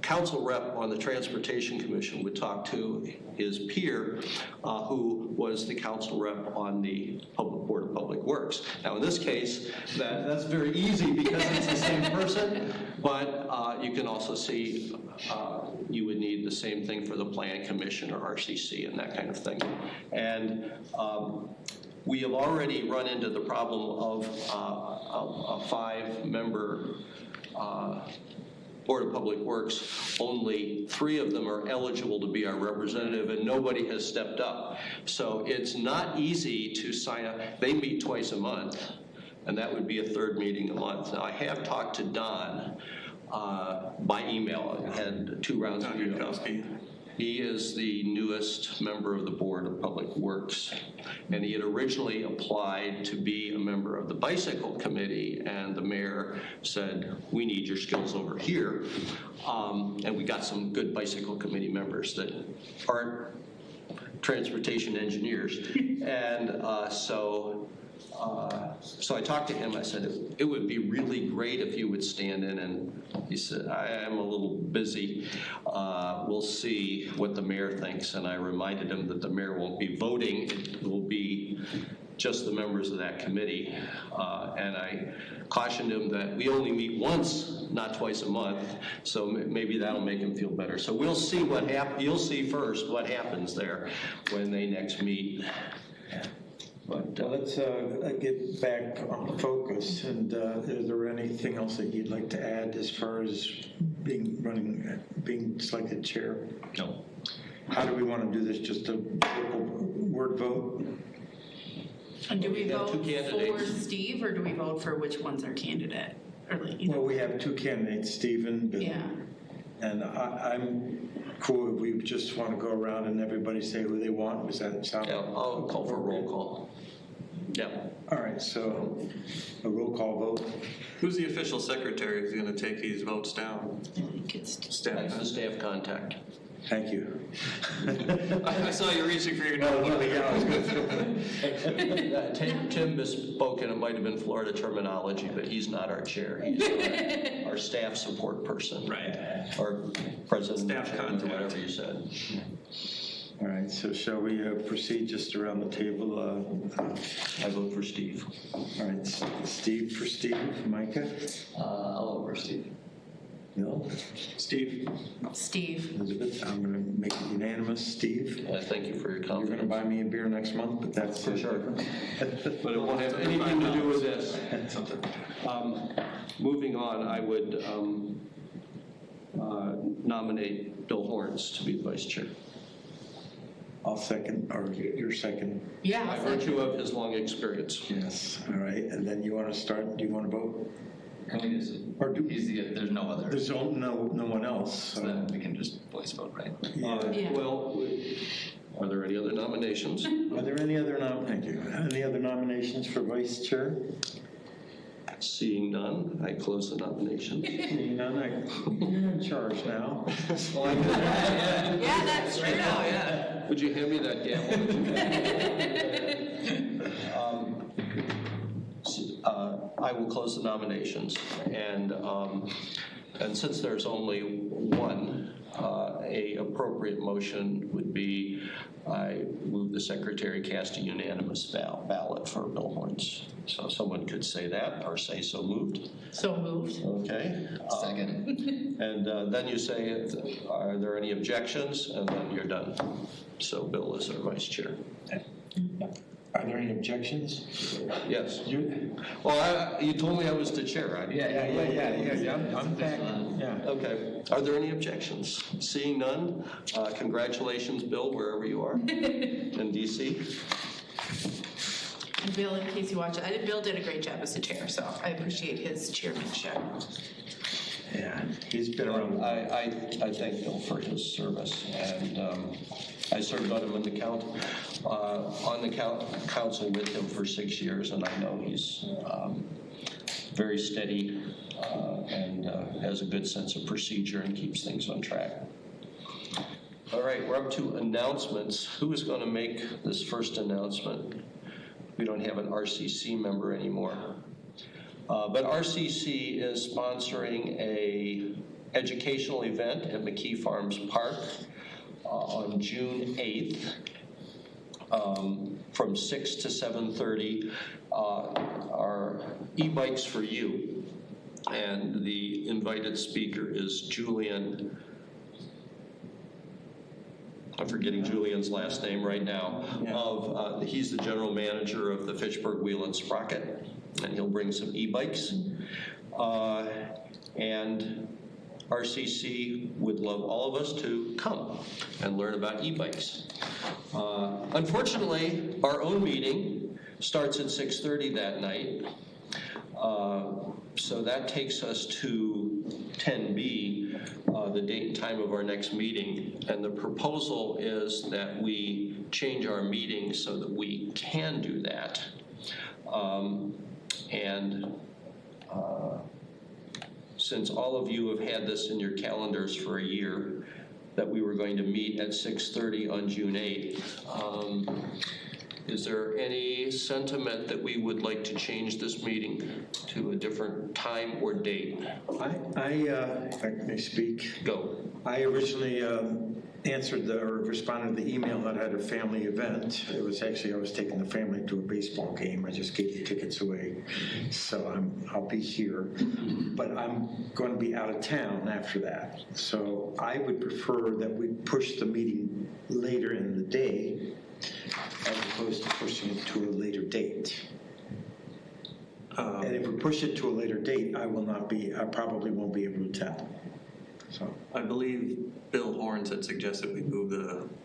council rep on the Transportation Commission would talk to his peer, who was the council rep on the Board of Public Works. Now, in this case, that's very easy because it's the same person, but you can also see you would need the same thing for the Plan Commission or RCC and that kind of thing. And we have already run into the problem of a 5-member Board of Public Works. Only 3 of them are eligible to be our representative, and nobody has stepped up. So it's not easy to sign up. They meet twice a month, and that would be a 3rd meeting a month. Now, I have talked to Don by email. I had 2 rounds of email. He is the newest member of the Board of Public Works, and he had originally applied to be a member of the Bicycle Committee, and the mayor said, we need your skills over here. And we got some good Bicycle Committee members that aren't transportation engineers. And so I talked to him, I said, it would be really great if you would stand in, and he said, I am a little busy. We'll see what the mayor thinks. And I reminded him that the mayor won't be voting, it will be just the members of that committee. And I cautioned him that we only meet once, not twice a month, so maybe that'll make him feel better. So we'll see what you'll see first what happens there when they next meet. But Well, let's get back on focus, and is there anything else that you'd like to add as far as being selected chair? no. How do we want to do this, just a word vote? And do we We have vote two for candidates. Steve, or do we vote for which one's our candidate? Or like, Well, we have two candidates, Stephen, Bill. yeah. And I'm cool if we just want to go around and everybody say who they want. Does that sound? Yeah, I'll call for a roll call. Yeah. All right, so a roll call vote. Who's the official secretary who's going to take these votes down? I think it's Staff. That's the staff contact. Thank you. I saw you reaching for your Oh, notebook. well, yeah, I was gonna say- Tim misspoke, and it might have been Florida terminology, but he's not our chair. He's our staff support person. Right. Or president, Staff chairman, or contact. whatever you said. All right, so shall we proceed just around the table? I vote for Steve. All right, Steve for Steve, Micah, I'll over Steve. Bill, Steve? Steve. Elizabeth. I'm going to make it unanimous. Steve, Thank you for your you're going to confidence. buy me a beer next month, but that's For sure. different. But it won't have anything to do with this. Something. Moving on, I would nominate Bill Horns to be the vice chair. I'll second, or you're second. Yeah. By I'll virtue of his long experience. Yes, all right, and then you want to start, do you want to vote? Can we just, Or do- there's no other, There's no one else. so then we can just voice vote, right? Yeah. Well, are there any other nominations? Are there any other thank you. Any other nominations for vice chair? Seeing none, I close the nominations. Seeing none, you're in charge now. Yeah, that's true. Would you hand me that gavel? I will close the nominations, and since there's only one, a appropriate motion would be I move the secretary cast a unanimous ballot for Bill Horns. So someone could say that or say so moved. So moved. Okay. Second. And then you say, are there any objections? And then you're done. So Bill is our vice chair. Are there any objections? Yes. You? Well, you told me I was the chair, right? Yeah, I'm back, yeah. Okay. Are there any objections? Seeing none, congratulations, Bill, wherever you are in DC. And Bill, in case you watch it, Bill did a great job as the chair, so I appreciate his chairmanship. Yeah, he's been around. I thank Bill for his service, and I served on him on the council with him for 6 years, and I know he's very steady and has a good sense of procedure and keeps things on track. All right, we're up to announcements. Who is going to make this first announcement? We don't have an RCC member anymore. But RCC is sponsoring a educational event at McKee Farms Park on June 8th from 6 to 7:30. Our e-bikes for you. And the invited speaker is Julian. I'm forgetting Julian's last name right now. He's the general manager of the Fitchburg Wheel and Sprocket, and he'll bring some e-bikes. And RCC would love all of us to come and learn about e-bikes. Unfortunately, our own meeting starts at 6:30 that night. So that takes us to 10B, the date and time of our next meeting. And the proposal is that we change our meeting so that we can do that. Since all of you have had this in your calendars for a year, that we were going to meet at 6:30 on June 8th. Is there any sentiment that we would like to change this meeting to a different time or date? If I may speak, Go. I originally responded to the email that I had a family event. It was actually, I was taking the family to a baseball game. I just gave the tickets away. So I'll be here, but I'm going to be out of town after that. So I would prefer that we push the meeting later in the day as opposed to pushing it to a later date. And if we push it to a later date, I probably won't be able to attend. So. I believe Bill Horns had suggested we move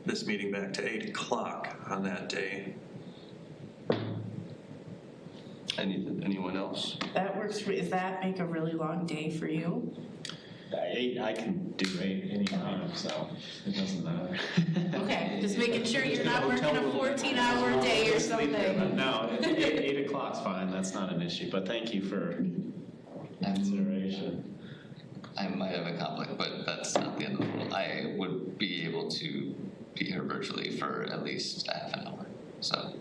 this meeting back to 8 o'clock on that day. Anyone else? That works for, does that make a really long day for you? 8, I can do 8 anytime, so it doesn't matter. Okay, just making sure you're not working a 14-hour day or something. No, 8 o'clock's fine, that's not an issue, but thank you for consideration. I might have a conflict, but that's not the end of the world. I would be able to be here virtually for at least half an hour, so.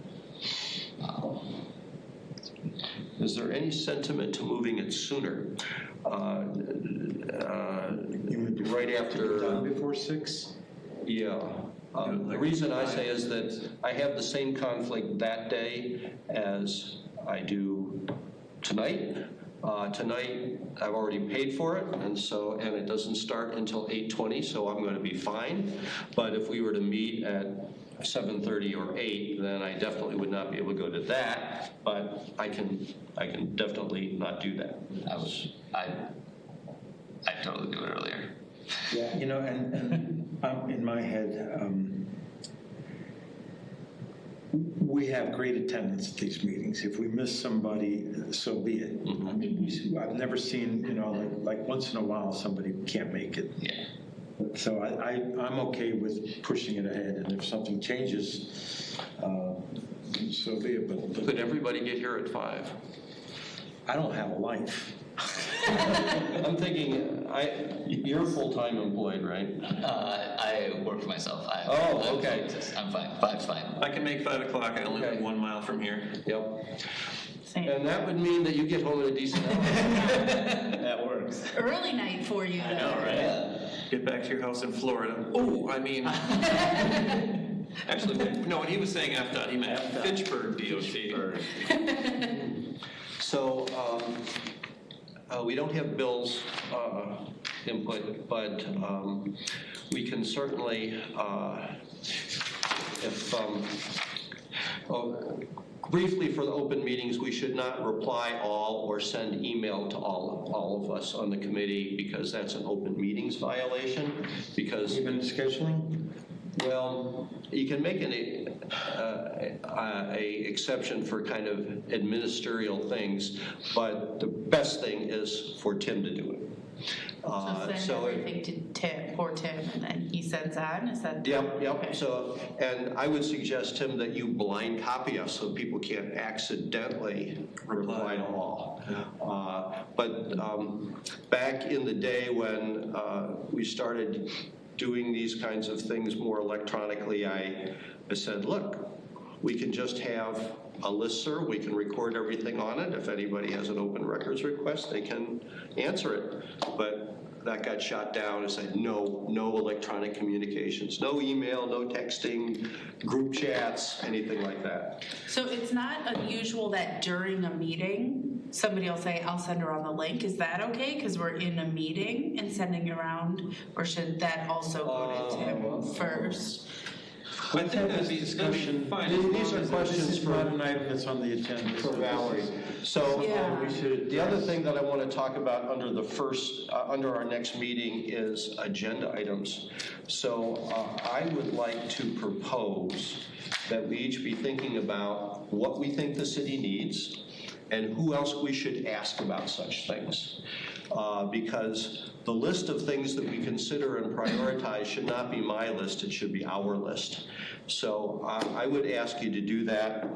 Is there any sentiment to moving it sooner? Right after. Done before 6? Yeah. The reason I say is that I have the same conflict that day as I do tonight. Tonight, I've already paid for it, and it doesn't start until 8:20, so I'm going to be fine. But if we were to meet at 7:30 or 8, then I definitely would not be able to go to that. But I can definitely not do that. I'd totally do it earlier. Yeah, and in my head, we have great attendance at these meetings. If we miss somebody, so be it. I mean, I've never seen, like once in a while somebody can't make it. Yeah. So I'm okay with pushing it ahead, and if something changes, so be it. But Could everybody get here at 5? I don't have a life. I'm thinking, you're full-time employed, right? I work for myself. Okay. I'm fine. 5's fine. I can make 5 o'clock. I only live 1 mile from here. Yep. Same. And that would mean that you get home at a decent hour. That works. Early night for you, though. All right. Yeah. Get back to your house in Florida. Oh, I mean, actually, no, when he was saying FDOT, he meant Fitchburg DOT. So we don't have Bill's input, but we can certainly, briefly for the open meetings, we should not reply all or send email to all of us on the committee because that's an open meetings violation. Because Even scheduling? well, you can make an exception for kind of administerial things, but the best thing is for Tim to do it. So send everything to Tim, poor Tim, and then he sends on, is that? Yep. Okay. So, and I would suggest, Tim, that you blind copy us so people can't accidentally reply to all. But back in the day when we started doing these kinds of things more electronically, I said, look, we can just have a listserv, we can record everything on it. If anybody has an open records request, they can answer it. But that got shot down and said, no electronic communications, no email, no texting, group chats, anything like that. So it's not unusual that during a meeting, somebody will say, I'll send her on the link. Is that okay? Because we're in a meeting and sending around? Or should that also go to Tim first? I think that'd be fine. These are questions This is for not an item that's on the agenda. for Valerie. So Yeah. We should the other thing that I want to talk about under our next meeting is agenda items. So I would like to propose that we each be thinking about what we think the city needs and who else we should ask about such things. Because the list of things that we consider and prioritize should not be my list, it should be our list. So I would ask you to do that,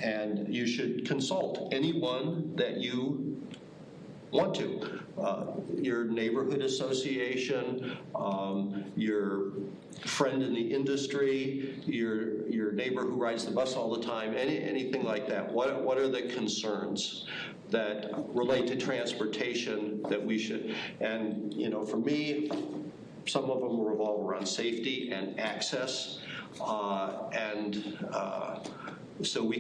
and you should consult anyone that you want to. Your neighborhood association, your friend in the industry, your neighbor who rides the bus all the time, anything like that. What are the concerns that relate to transportation that we should, and for me, some of them revolve around safety and access, so we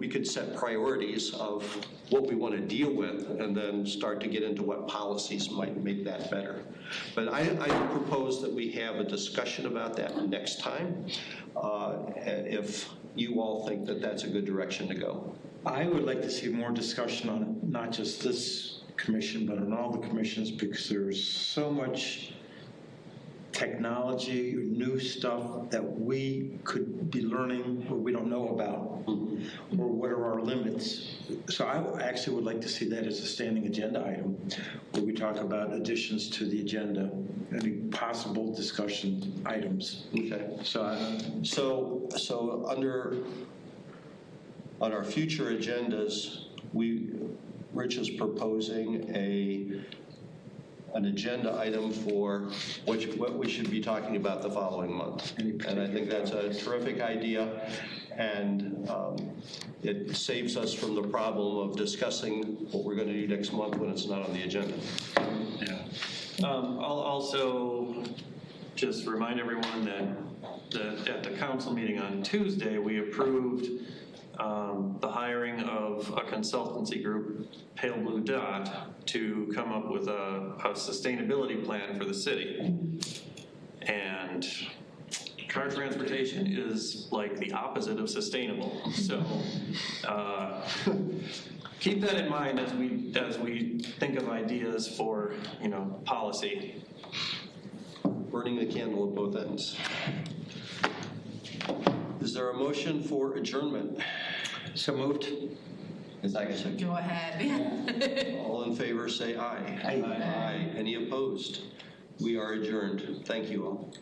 could set priorities of what we want to deal with and then start to get into what policies might make that better. But I propose that we have a discussion about that next time, if you all think that that's a good direction to go. I would like to see more discussion on not just this commission, but on all the commissions, because there's so much technology, new stuff that we could be learning or we don't know about, or what are our limits. So I actually would like to see that as a standing agenda item, where we talk about additions to the agenda, any possible discussion items. Okay. So On our future agendas, Rich is proposing an agenda item for what we should be talking about the following month. And I think that's a terrific idea, and it saves us from the problem of discussing what we're going to do next month when it's not on the agenda. yeah. I'll also just remind everyone that at the council meeting on Tuesday, we approved the hiring of a consultancy group, Pale Blue Dot, to come up with a sustainability plan for the city. And car transportation is like the opposite of sustainable. So keep that in mind as we think of ideas for policy. Burning the candle at both ends. Is there a motion for adjournment? So moved. Second. Go ahead. All in favor, say aye. Aye. Aye. Any opposed? We are adjourned. Thank you all.